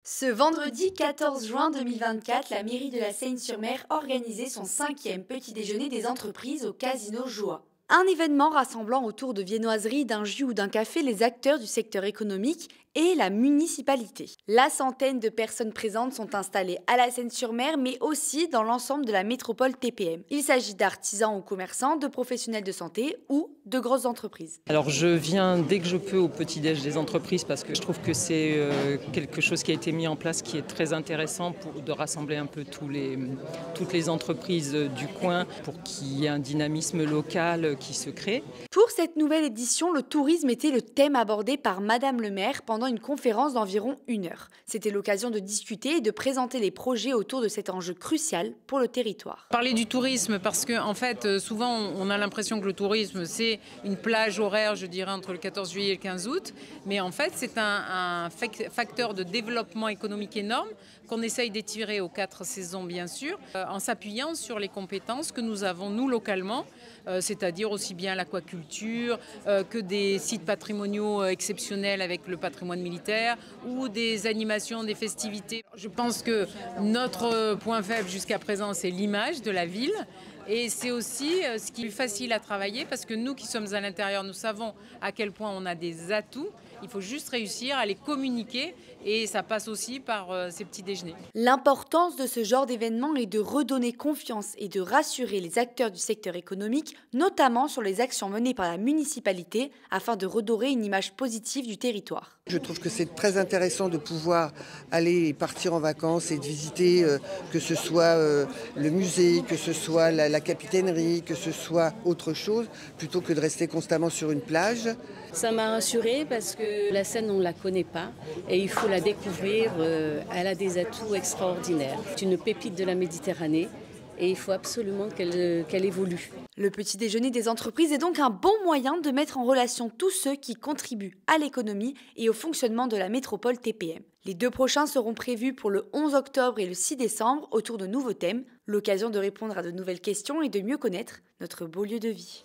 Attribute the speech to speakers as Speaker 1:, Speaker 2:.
Speaker 1: Ce vendredi 14 juin 2024, la mairie de la Seyne-sur-Mer organisait son 5e petit déjeuner des entreprises au Casino Joie. Un événement rassemblant autour de viennoiseries, d'un jus ou d'un café les acteurs du secteur économique et la municipalité. La centaine de personnes présentes sont installées à la Seyne-sur-Mer, mais aussi dans l'ensemble de la métropole TPM. Il s'agit d'artisans ou commerçants, de professionnels de santé ou de grosses entreprises.
Speaker 2: Alors je viens dès que je peux au petit-déj des entreprises parce que je trouve que c'est quelque chose qui a été mis en place qui est très intéressant de rassembler un peu toutes les entreprises du coin pour qu'il y ait un dynamisme local qui se crée.
Speaker 1: Pour cette nouvelle édition, le tourisme était le thème abordé par Madame le maire pendant une conférence d'environ 1 heure. C'était l'occasion de discuter et de présenter les projets autour de cet enjeu crucial pour le territoire.
Speaker 3: Parler du tourisme parce que en fait, souvent on a l'impression que le tourisme c'est une plage horaire, je dirais, entre le 14 juillet et le 15 août. Mais en fait, c'est un facteur de développement économique énorme qu'on essaye d'étirer aux 4 saisons, bien sûr, en s'appuyant sur les compétences que nous avons, nous, localement, c'est-à-dire aussi bien l'aquaculture que des sites patrimoniaux exceptionnels avec le patrimoine militaire ou des animations, des festivités. Je pense que notre point faible jusqu'à présent, c'est l'image de la ville. Et c'est aussi ce qui est facile à travailler parce que nous qui sommes à l'intérieur, nous savons à quel point on a des atouts. Il faut juste réussir à les communiquer et ça passe aussi par ces petits déjeuners.
Speaker 1: L'importance de ce genre d'événement est de redonner confiance et de rassurer les acteurs du secteur économique, notamment sur les actions menées par la municipalité afin de redorer une image positive du territoire.
Speaker 4: Je trouve que c'est très intéressant de pouvoir aller partir en vacances et de visiter que ce soit le musée, que ce soit la capitainerie, que ce soit autre chose, plutôt que de rester constamment sur une plage.
Speaker 5: Ça m'a rassurée parce que la Seine, on ne la connaît pas et il faut la découvrir. Elle a des atouts extraordinaires. C'est une pépite de la Méditerranée et il faut absolument qu'elle évolue.
Speaker 1: Le petit déjeuner des entreprises est donc un bon moyen de mettre en relation tous ceux qui contribuent à l'économie et au fonctionnement de la métropole TPM. Les 2 prochains seront prévus pour le 11 octobre et le 6 décembre autour de nouveaux thèmes, l'occasion de répondre à de nouvelles questions et de mieux connaître notre beau lieu de vie.